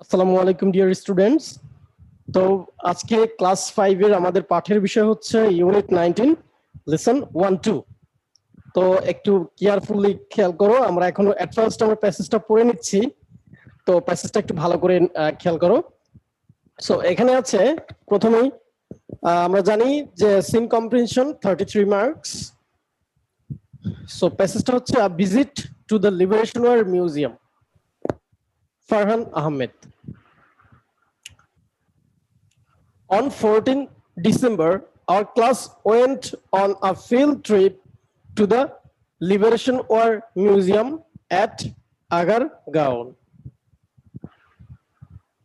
আসসালামু আলাইকুম dear students. তো আজকে ক্লাস 5 এর আমাদের পাঠের বিষয় হচ্ছে ইউনিট 19 লেসন 1-2। তো একটু কেয়ারফুলি খেয়াল করো, আমরা এখন এট ফার্স্ট আমরা প্যাসেজটা পড়ে নিচ্ছি। তো প্যাসেজটা একটু ভালো করে খেয়াল করো। সো এখানে আছে প্রথমেই আমরা জানি যে সিন কম্প্রিহেনশন 33 মার্কস। সো প্যাসেজটা হচ্ছে a visit to the liberation war Museum, Farhan Ahmed. On 14 December, our class went on a field trip to the Liberation War Museum at Agargaon.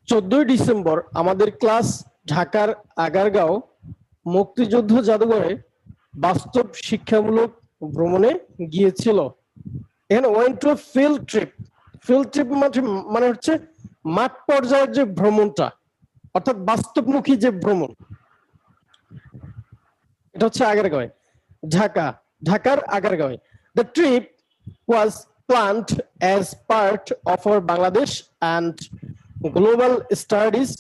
14 December আমাদের ক্লাস ঢাকার আগারগাঁও মুক্তিযুদ্ধ জাদুঘরে বাস্তব শিক্ষামূলক ভ্রমণে গিয়েছিল। এখানে went to field trip. Field trip মানে হচ্ছে মাঠ পর্যায়ের যে ভ্রমণটা, অর্থাৎ বাস্তবমুখী যে ভ্রমণ, এটা হচ্ছে আগারগাঁওয়ে, ঢাকার আগারগাঁওয়ে। The trip was planned as part of our Bangladesh and global studies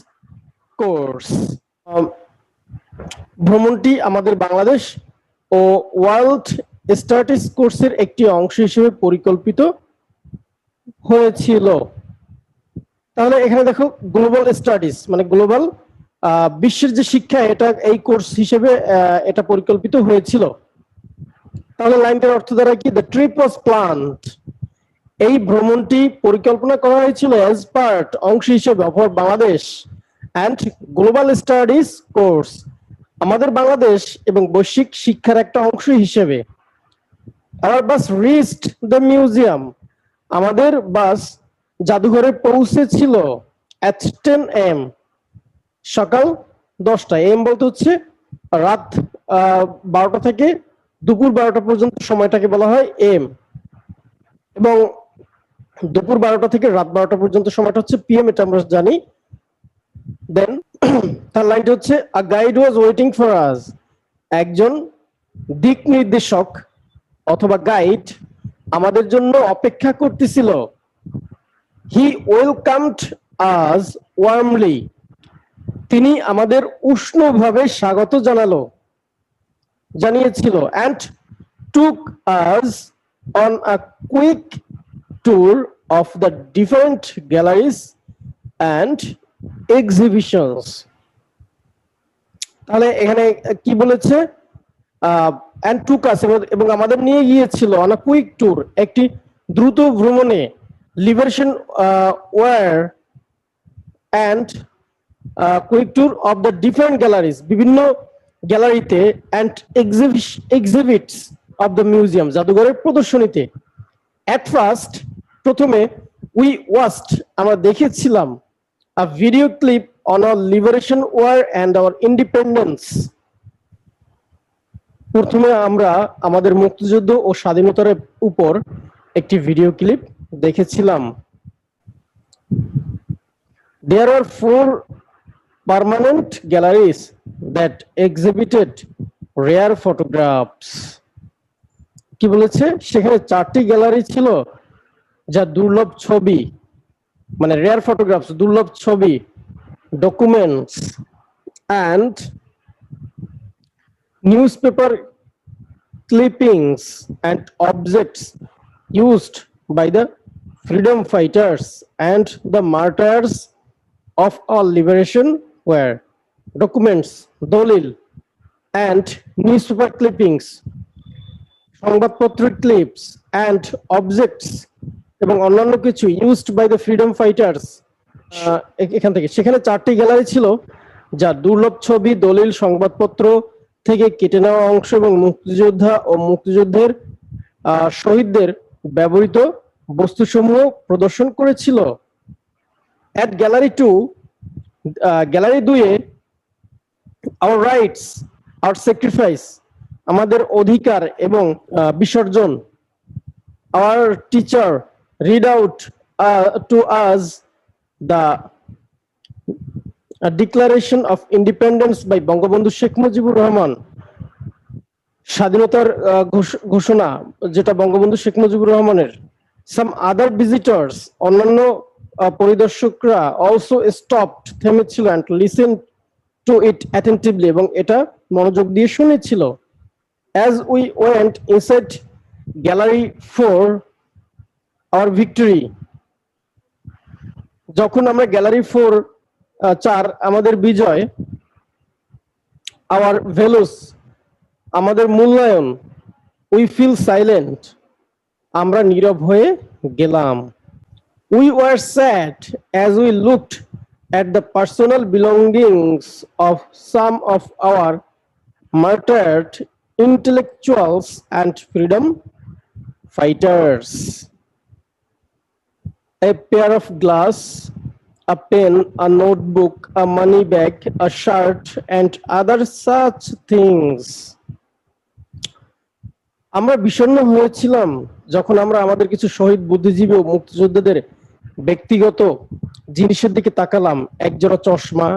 course. ভ্রমণটি আমাদের বাংলাদেশ ও ওয়ার্ল্ড স্টাডিজ কোর্সের একটি অংশ হিসেবে পরিকল্পিত হয়েছিল। তাহলে এখানে দেখো গ্লোবাল স্টাডিজ মানে গ্লোবাল বিশ্বের যে শিক্ষা, এটা এই কোর্স হিসেবে এটা পরিকল্পিত হয়েছিল। তাহলে লাইনটার অর্থ দ্বারা কি? দ্য ট্রিপ ওয়াজ প্ল্যান্ড, এই ভ্রমণটি পরিকল্পনা করা হয়েছিল অ্যাজ পার্ট, অংশ হিসেবে, of Bangladesh and global studies course, আমাদের বাংলাদেশ এবং বৈশ্বিক শিক্ষার একটা অংশ হিসেবে। Our bus reached the museum, আমাদের বাস জাদুঘরে পৌঁছেছিল at 10 AM, সকাল 10টা। এম বলতে হচ্ছে রাত 12টা থেকে দুপুর 12টা পর্যন্ত সময়টাকে বলা হয় এম, এবং দুপুর 12টা থেকে রাত 12টা পর্যন্ত সময়টা হচ্ছে পিএম, এটা আমরা জানি। দেন তার লাইনটা হচ্ছে a guide was waiting for us, একজন দিক নির্দেশক অথবা গাইড আমাদের জন্য অপেক্ষা করতেছিল। হি ওয়েলকামড আস ওয়ার্মলি, তিনি আমাদের উষ্ণভাবে স্বাগত জানিয়েছিল। And took us on a quick tour of the different galleries and exhibitions. তাহলে এখানে কি বলেছে? অ্যান্ড টুক আস, এবং আমাদের নিয়ে গিয়েছিল অন আ কুইক ট্যুর, একটি দ্রুত ভ্রমণে, liberation war and quick tour of the different galleries, বিভিন্ন গ্যালারিতে, and exhibits of the museum, জাদুঘরের প্রদর্শনীতে। অ্যাট ফার্স্ট, প্রথমে, উই ওয়াচড, আমরা দেখেছিলাম, a video clip on our liberation war and our independence, প্রথমে আমরা আমাদের মুক্তিযুদ্ধ ও স্বাধীনতার উপর একটি ভিডিও ক্লিপ দেখেছিলাম। There are 4 permanent galleries that exhibited rare photographs. কি বলেছে? সেখানে 4টি গ্যালারি ছিল যা দুর্লভ ছবি, মানে রেয়ার ফটোগ্রাফস, দুর্লভ ছবি, documents and newspaper clippings and objects used by the freedom fighters and the martyrs of our liberation were documents, দলিল, and newspaper clippings, সংবাদপত্র ক্লিপস, and objects, এবং অন্যান্য কিছু used by the freedom fighters। এখান থেকে সেখানে 4টি গ্যালারি ছিল যা দুর্লভ ছবি, দলিল, সংবাদপত্র থেকে কেটে নেওয়া অংশ এবং মুক্তিযোদ্ধা ও মুক্তিযুদ্ধের শহীদদের ব্যবহৃত বস্তুসমূহ প্রদর্শন করেছিল। At Gallery 2, গ্যালারি 2-এ our rights, our sacrifice, আমাদের অধিকার এবং বিসর্জন, our teacher read out to us the Declaration of Independence by Bangabandhu Sheikh Mujibur Rahman, স্বাধীনতার ঘোষণা যেটা বঙ্গবন্ধু শেখ মুজিবুর রহমানের। Some other visitors, অন্যান্য পরিদর্শকরা অলসো স্টপড, থেমেছিল, and listen to it attentively, এবং এটা মনোযোগ দিয়ে শুনেছিল। As we went inside gallery for our victory, যখন আমরা গ্যালারি 4 আমাদের বিজয়, আওয়ার ভ্যালুস আমাদের মূল্যায়ন, উই ফিল সাইলেন্ট আমরা নীরব হয়ে গেলাম। We were sad as we looked at the personal belongings of some of our martyred intellectuals and freedom fighters. A pair of glass, a pen, a notebook, a money bag, a shirt, and other such things. আমরা বিষণ্ণ হয়েছিলাম যখন আমরা আমাদের কিছু শহীদ বুদ্ধিজীবী ও মুক্তিযোদ্ধাদের ব্যক্তিগত জিনিসের দিকে তাকালাম। একজোড়া চশমা,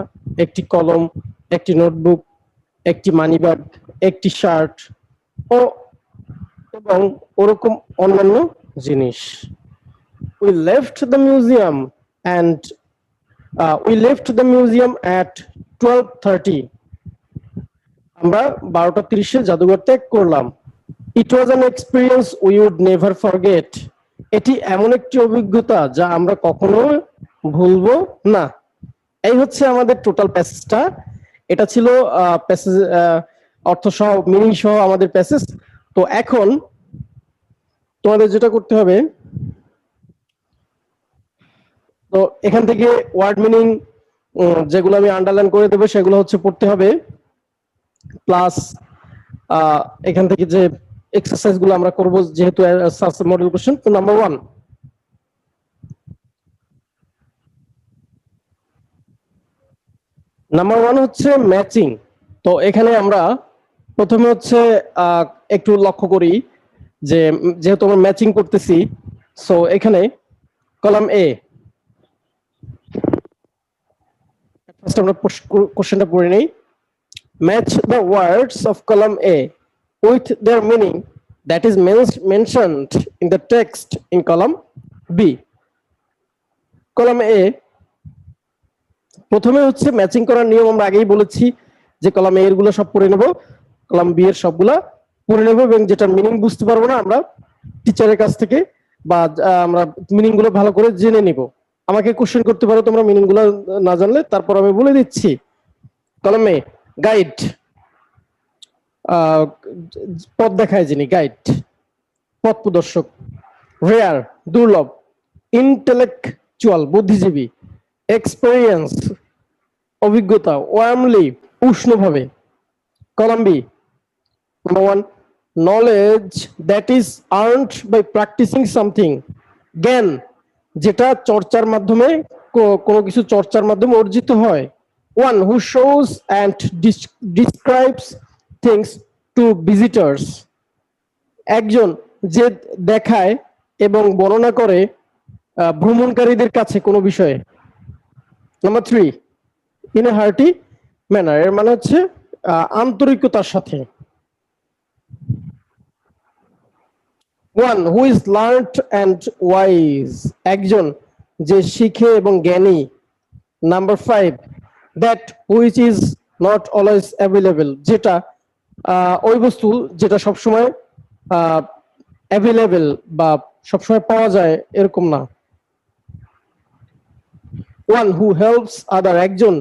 একটি কলম, একটি নোটবুক, একটি মানিব্যাগ, একটি শার্ট এবং ওরকম অন্যান্য জিনিস। We left the museum at 12:30. আমরা 12:30 জাদুঘর ত্যাগ করলাম। It was an experience we would never forget. এটি এমন একটি অভিজ্ঞতা যা আমরা কখনো ভুলবো না। এই হচ্ছে আমাদের টোটাল প্যাসেজটা। এটা ছিল প্যাসেজ অর্থ সহ, মিনিং সহ আমাদের প্যাসেজ। তো এখন তোমাদের যেটা করতে হবে, তো এখান থেকে ওয়ার্ড মিনিং যেগুলো আমি আন্ডারলাইন করে দেবো সেগুলো হচ্ছে পড়তে হবে, প্লাস এখান থেকে যে এক্সারসাইজ গুলো আমরা করবো যেহেতু মডেল কোশ্চেন। তো নাম্বার 1 হচ্ছে ম্যাচিং। তো এখানে আমরা প্রথমে হচ্ছে একটু লক্ষ্য করি যে যেহেতু আমরা ম্যাচিং করতেছি, সো এখানে কলাম এ, ফার্স্ট আমরা কোশ্চেনটা পড়ে নেই। Match the words of column A with their meaning that is mentioned in the text in column B. Column এ প্রথমে হচ্ছে ম্যাচিং করার নিয়ম আমরা আগেই বলেছি যে কলাম এ এর গুলো সব পড়ে নেব, কলাম বি এর সবগুলা পড়ে নেব, এবং যেটা মিনিং বুঝতে পারবো না আমরা টিচারের কাছ থেকে বা আমরা মিনিং গুলো ভালো করে জেনে নিব। আমাকে কোশ্চেন করতে পারো তোমরা মিনিং গুলো না জানলে, তারপর আমি বলে দিচ্ছি। কলাম এ গাইড, পথ দেখায় যিনি, গাইড পথ প্রদর্শক। রেয়ার দুর্লভ, ইন্টেলেকচুয়াল বুদ্ধিজীবী, এক্সপেরিয়েন্স অভিজ্ঞতা, ওয়ার্মলি উষ্ণভাবে। Column B, number 1 knowledge that is earned by practising something, জ্ঞান যেটা চর্চার মাধ্যমে, কোনো কিছু চর্চার মাধ্যমে অর্জিত হয়। One who shows and describes things to visitors, একজন যে দেখায় এবং বর্ণনা করে ভ্রমণকারীদের কাছে কোনো বিষয়ে। Number 3 in a hearty manner, এর মানে হচ্ছে আন্তরিকতার সাথে। One who is learned and wise, একজন যে শিখে এবং জ্ঞানী। Number 5 that which is not always available, যেটা ওই বস্তু যেটা সবসময় অ্যাভেলেবল বা সবসময় পাওয়া যায় এরকম না। ওয়ান হু হেল্পস আদার, একজন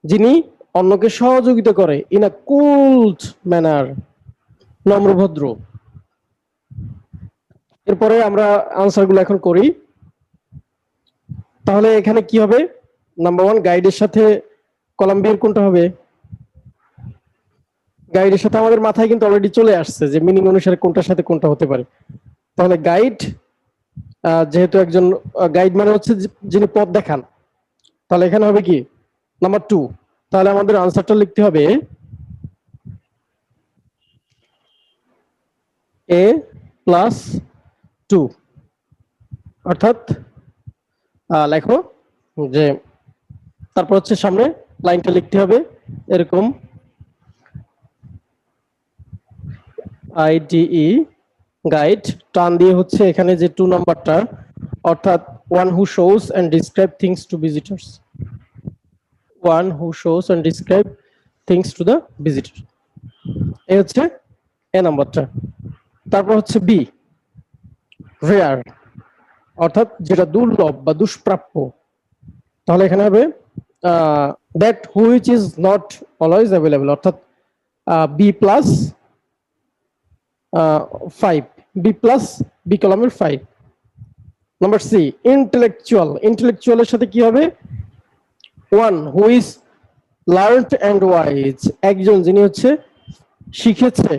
যিনি অন্যকে সহযোগিতা করে। ইন আ কুল ম্যানার, নম্রভদ্র। এরপরে আমরা আনসারগুলো এখন করি। তাহলে এখানে কি হবে? নাম্বার 1 গাইডের সাথে কলাম বি এর কোনটা হবে? গাইডের সাথে আমাদের মাথায় কিন্তু অলরেডি চলে আসছে যে মিনিং অনুসারে কোনটার সাথে কোনটা হতে পারে। তাহলে গাইড, যেহেতু একজন গাইড মানে হচ্ছে যিনি পথ দেখান, তাহলে এখানে হবে কি নাম্বার 2। তাহলে আমাদের আনসারটা লিখতে হবে a প্লাস 2, অর্থাৎ লেখো যে তারপর হচ্ছে সামনে লাইনটা লিখতে হবে এরকম আইডিই গাইড, টান দিয়ে হচ্ছে এখানে যে 2 নাম্বারটা, অর্থাৎ one who shows and describe things to visitors. One who shows and describe things to the visitor. এই হচ্ছে এ নাম্বারটা। তারপর হচ্ছে বি, রেয়ার, অর্থাৎ যেটা দুর্লভ বা দুষ্প্রাপ্য। তাহলে এখানে হবে that which is not always available, অর্থাৎ B plus 5, B plus B কলামের 5। নাম্বার সি, ইন্টেলেকচুয়াল, ইন্টেলেকচুয়ালের সাথে কি হবে? One who is learned and wise, একজন যিনি হচ্ছে শিখেছে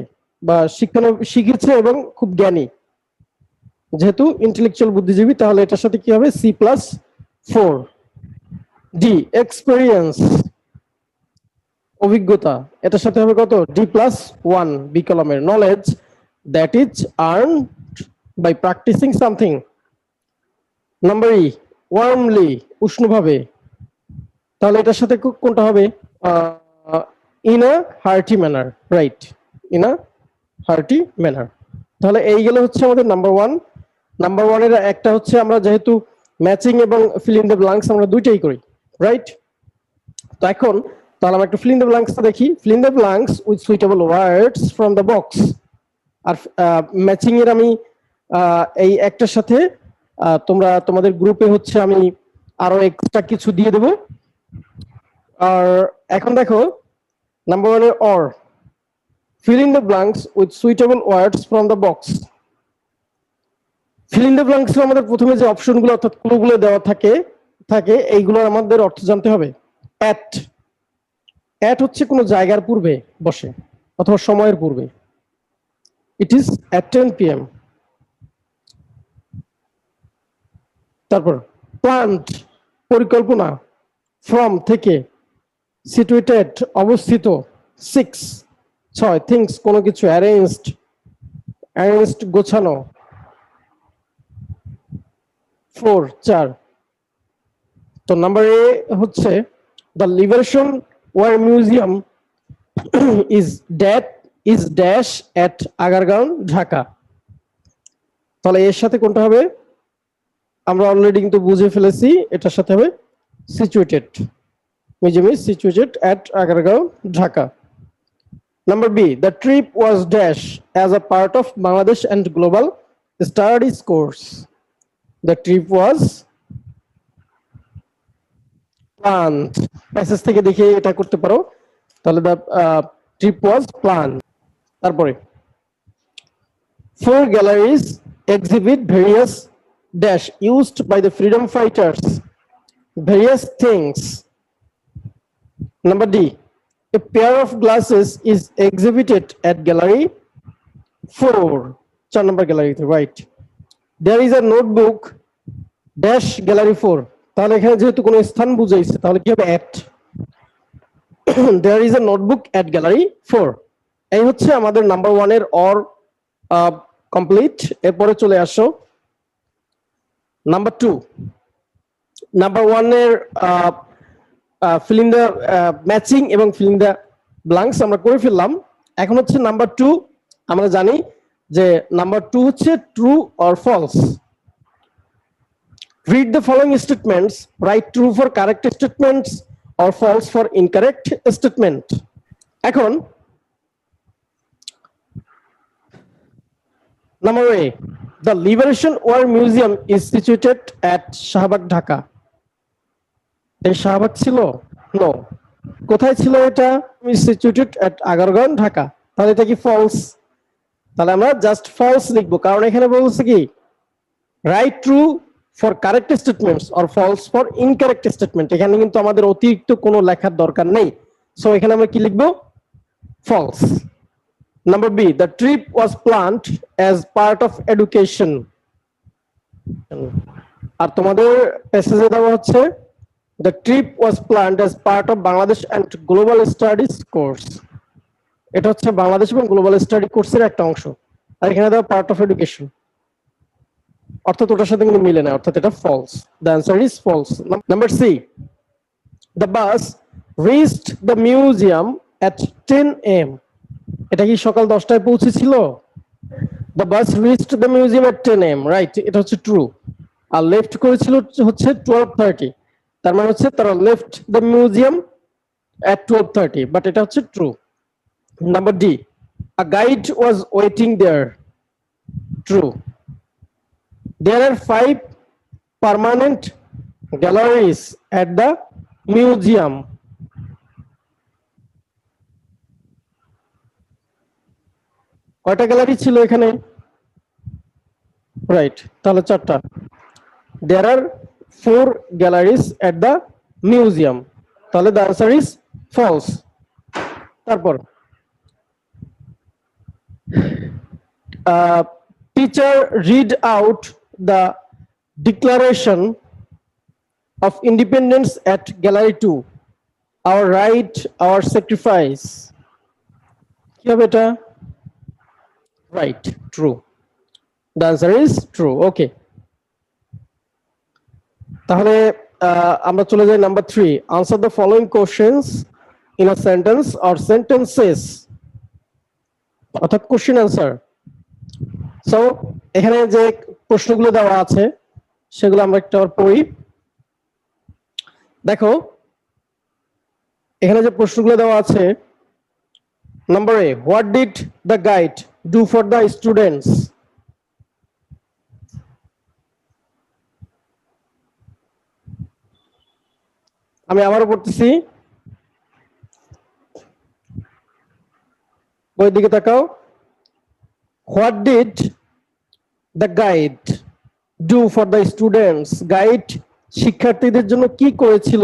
বা শিখেছে এবং খুব জ্ঞানী। যেহেতু ইন্টেলেকচুয়াল বুদ্ধিজীবী, তাহলে এটার সাথে কি হবে? C plus 4। ডি, এক্সপেরিয়েন্স, অভিজ্ঞতা, এটার সাথে হবে কত? ডি প্লাস 1 বি কলামের। Knowledge, that is earned by practising something. Number E, warmly, উষ্ণভাবে, তাহলে এটার সাথে কোনটা হবে? In a hearty manner, right, in a hearty manner. তাহলে এইগুলো হচ্ছে আমাদের নাম্বার 1। নাম্বার 1 এর একটা হচ্ছে আমরা যেহেতু ম্যাচিং এবং ফিল ইন দ্য ব্ল্যাঙ্কস আমরা দুইটাই করি, রাইট? তো এখন তাহলে আমরা একটু ফিল ইন দ্য ব্ল্যাঙ্কসটা দেখি। Fill in the blanks with suitable words from the box. আর ম্যাচিং এর আমি এই একটার সাথে তোমরা তোমাদের গ্রুপে হচ্ছে আমি আরো এক্সট্রা কিছু দিয়ে দেব। আর এখন দেখো নাম্বার 1 এর or, fill in the blanks with suitable words from the box. fill in the blanks এর আমাদের প্রথমে যে অপশনগুলো অর্থাৎ ক্লুগুলো দেওয়া থাকে এইগুলোর আমাদের অর্থ জানতে হবে। at হচ্ছে কোনো জায়গার পূর্বে বসে অথবা সময়ের পূর্বে। it is at 10 pm। তারপর plant, পরিকল্পনা, from, থেকে, situated, অবস্থিত, 6 থিংস, কোনো কিছু, অ্যারেঞ্জড, গোছানো, 4 তো নাম্বার এ হচ্ছে the liberation war museum is dash at Agargaon, Dhaka. তাহলে এর সাথে কোনটা হবে? আমরা অলরেডি কিন্তু বুঝে ফেলেছি, এটার সাথে হবে situated, museum is situated at Agargaon, Dhaka. Number B, the trip was dash as a part of Bangladesh and Global Studies course. The trip was planned. Passage থেকে দেখে এটা করতে পারো। তাহলে the trip was planned. তারপরে 4 galleries exhibit various dash used by the freedom fighters, various things. Number D, a pair of glasses is exhibited at gallery 4, 4 number gallery, right? There is a notebook dash gallery 4, তাহলে এখানে যেহেতু কোনো স্থান বুঝাইছে তাহলে কি হবে? at। there is a notebook at gallery 4। এই হচ্ছে আমাদের নাম্বার 1 এর অর কমপ্লিট। এরপরে চলে আসো নাম্বার 2। নাম্বার 1 এর fill in the matching এবং fill in the blanks আমরা করে ফেললাম। এখন হচ্ছে নাম্বার 2। আমরা জানি যে নাম্বার 2 হচ্ছে true or false. read the following statements, write true for correct statements or false for incorrect statement। এখন number A, the Liberation War Museum is situated at Shahbag, Dhaka. এই শাহবাগ ছিল? নো। কোথায় ছিল এটা? সিচুয়েটেড এট আগারগাঁও, ঢাকা। তাহলে এটা কি ফলস? তাহলে আমরা জাস্ট ফলস লিখবো, কারণ এখানে বলছে কি right true for correct statements or false for incorrect statement. এখানে কিন্তু আমাদের অতিরিক্ত কোনো লেখার দরকার নেই। সো এখানে আমরা কি লিখবো? False. Number B, the trip was planned as part of education. আর তোমাদের প্যাসেজে দেওয়া হচ্ছে the trip was planned as part of Bangladesh and Global Studies course। এটা হচ্ছে বাংলাদেশ এবং গ্লোবাল স্টাডি কোর্সের একটা অংশ। আর এখানে দেওয়া পার্ট অফ এডুকেশন, অর্থাৎ ওটার সাথে কিন্তু মিলে না, অর্থাৎ এটা false. the answer is false। Number C, the bus reached the museum at 10 am। এটা কি সকাল 10টায় পৌঁছেছিল? the bus reached the museum at 10 am, right? এটা হচ্ছে ট্রু। আর লেফট করেছিল হচ্ছে 12:30, তার মানে হচ্ছে তারা left the museum at 12:30, but এটা হচ্ছে true. Number D, a guide was waiting there, true. There are 5 permanent galleries at the museum. কয়টা গ্যালারি ছিল এখানে? রাইট, তাহলে 4টা। There are 4 galleries at the museum, তাহলে the answer is false। তারপর teacher read out the Declaration of Independence at gallery 2, our right, our sacrifice, কি হবে এটা? Right, true, the answer is true। Okay, তাহলে আমরা চলে যাই number 3, answer the following questions in a sentence or sentences, অর্থাৎ question answer. So এখানে যে প্রশ্নগুলো দেওয়া আছে সেগুলো আমরা একটু পড়ি। দেখো এখানে যে প্রশ্নগুলো দেওয়া আছে, number A, what did the guide do for the students? আমি আবারও পড়তেছি, ওই দিকে তাকাও। What did the guide do for the students? Guide শিক্ষার্থীদের জন্য কি করেছিল?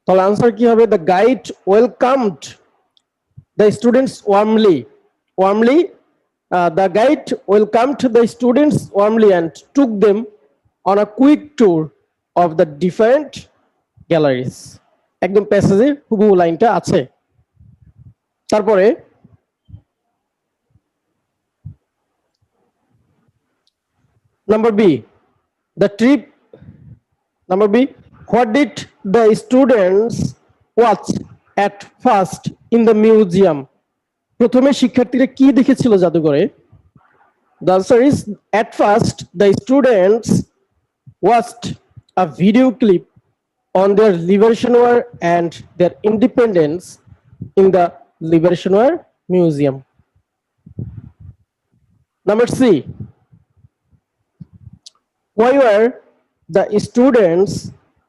তাহলে আনসার কি হবে? The guide welcomed the students warmly. Warmly, the guide welcomed the students warmly and took them on a quick tour of the different galleries. একদম প্যাসেজে হুবহু লাইনটা আছে। তারপরে number B, the trip, number B, what did the students watch at first in the museum? প্রথমে শিক্ষার্থীরা কি দেখেছিল জাদুঘরে? The answer is, at first the students watched a video clip on their Liberation War and their independence in the Liberation War Museum. Number C, why were the students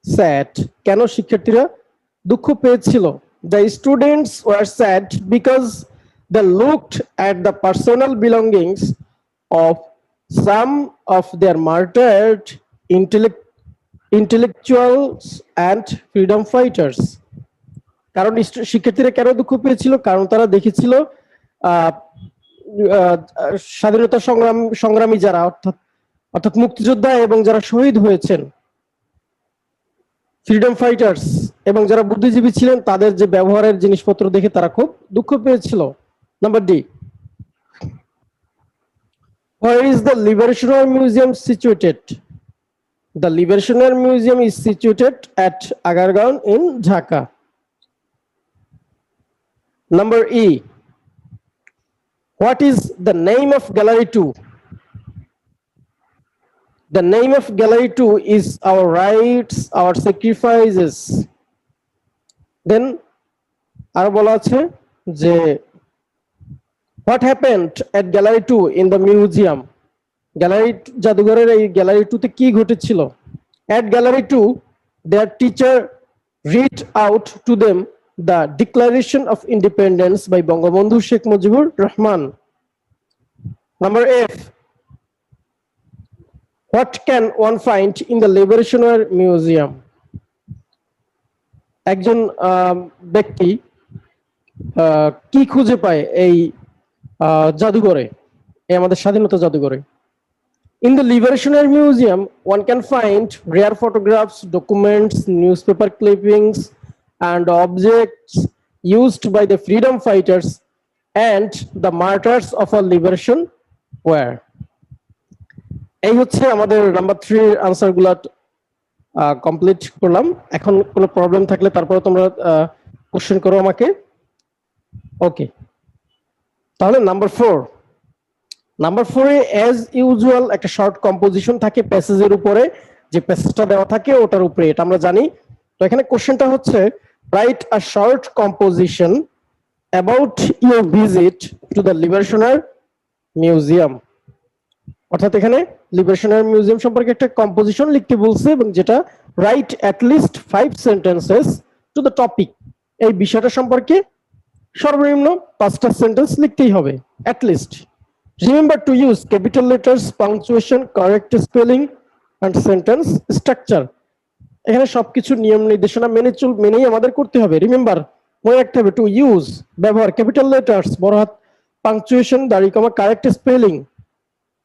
sad? কেন শিক্ষার্থীরা দুঃখ পেয়েছিল? The students were sad because they looked at the personal belongings of some of their martyred intellectuals and freedom fighters. কারণ শিক্ষার্থীরা কেন দুঃখ পেয়েছিল? কারণ তারা দেখেছিল স্বাধীনতা সংগ্রামী যারা, অর্থাৎ মুক্তিযোদ্ধা এবং যারা শহীদ হয়েছেন, ফ্রিডম ফাইটার্স এবং যারা বুদ্ধিজীবী ছিলেন, তাদের যে ব্যবহারের জিনিসপত্র দেখে তারা খুব দুঃখ পেয়েছিল। Number D, where is the Liberation War Museum situated? The Liberation War Museum is situated at Agargaon in Dhaka. Number E, what is the name of gallery 2? The name of gallery 2 is our rights, our sacrifices. Then আর বলা আছে যে what happened at gallery 2 in the museum? Gallery জাদুঘরের এই gallery 2 তে কি ঘটেছিল? At gallery 2 their teacher read out to them the Declaration of Independence by Bangabandhu Sheikh Mujibur Rahman. Number F, what can one find in the Liberation War Museum? একজন ব্যক্তি কি খুঁজে পায় এই জাদুঘরে, এই আমাদের স্বাধীনতা জাদুঘরে? In the Liberation War Museum, one can find rare photographs, documents, newspaper clippings, and objects used by the freedom fighters and the martyrs of our liberation war. এই হচ্ছে আমাদের নাম্বার 3 এর আনসারগুলো কমপ্লিট করলাম। এখন কোনো প্রবলেম থাকলে তারপরে তোমরা কোশ্চেন করো আমাকে। ওকে, তাহলে number 4, number 4 a as usual একটা শর্ট কম্পোজিশন থাকে প্যাসেজের উপরে, যে প্যাসেজটা দেওয়া থাকে ওটার উপরে, এটা আমরা জানি। তো এখানে কোশ্চেনটা হচ্ছে write a short composition about your visit to the লিবারেশনার মিউজিয়াম। অর্থাৎ এখানে লিবারেশনার মিউজিয়াম সম্পর্কে একটা কম্পোজিশন লিখতে বলছে, এবং যেটা write at least 5 sentences to the topic, এই বিষয়টা সম্পর্কে সর্বনিম্ন 5টা সেন্টেন্স লিখতেই হবে at least. Remember to use capital letters, punctuation, correct spelling and sentence structure. এখানে সবকিছু নিয়ম নির্দেশনা মেনেই আমাদের করতে হবে। রিমেম্বার, মনে রাখতে হবে, টু ইউজ ব্যবহার, ক্যাপিটাল লেটার্স বড় হাত, পাংচুয়েশন দাড়ি কমা, কারেক্ট স্পেলিং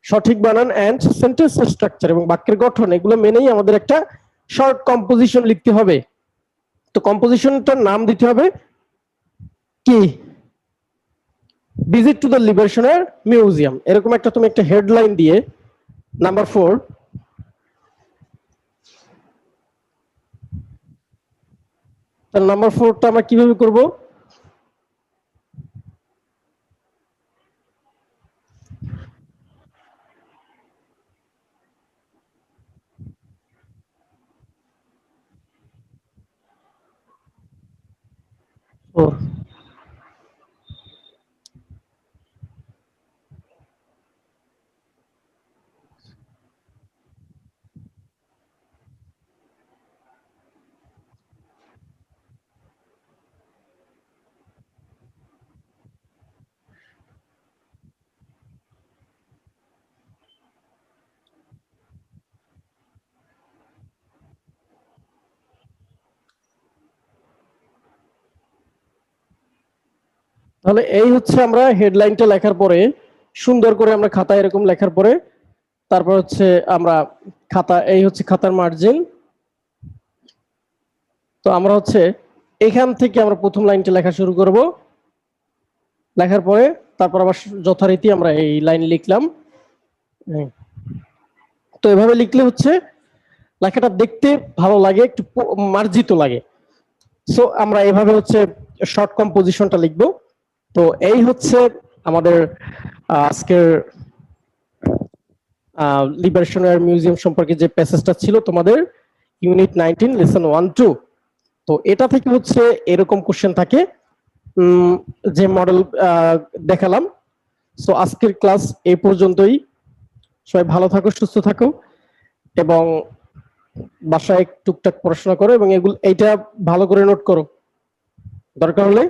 সঠিক বানান, এন্ড সেন্টেন্স স্ট্রাকচার এবং বাক্যের গঠন, এগুলো মেনেই আমাদের একটা শর্ট কম্পোজিশন লিখতে হবে। তো কম্পোজিশনটার নাম দিতে হবে কি, ভিজিট টু দ্য লিবারেশনার মিউজিয়াম, এরকম একটা তুমি একটা হেডলাইন দিয়ে নাম্বার 4। তাহলে নাম্বার 4টা আমরা কিভাবে করব? তাহলে এই হচ্ছে আমরা হেডলাইনটা লেখার পরে সুন্দর করে আমরা খাতায় এরকম লেখার পরে তারপর হচ্ছে আমরা খাতা, এই হচ্ছে খাতার মার্জিন। তো আমরা হচ্ছে এখান থেকে আমরা প্রথম লাইনটা লেখা শুরু করব, লেখার পরে তারপর আবার যথারীতি আমরা এই লাইন লিখলাম। তো এভাবে লিখলে হচ্ছে লেখাটা দেখতে ভালো লাগে, একটু মার্জিত লাগে। সো আমরা এভাবে হচ্ছে শর্ট কম্পোজিশনটা লিখবো। তো এই হচ্ছে আমাদের আজকের লিবারেশনার মিউজিয়াম সম্পর্কে যে প্যাসেজটা ছিল তোমাদের ইউনিট 19 লেসন 1-2। তো এটা থেকে হচ্ছে এরকম কোশ্চেন থাকে যে মডেল দেখালাম। সো আজকের ক্লাস এই পর্যন্তই। সবাই ভালো থাকো, সুস্থ থাকো এবং বাসায় টুকটাক পড়াশোনা করো, এবং এইটা ভালো করে নোট করো, দরকার হলে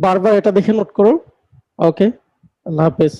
বারবার এটা দেখে নোট করো। ওকে, আল্লাহ হাফেজ।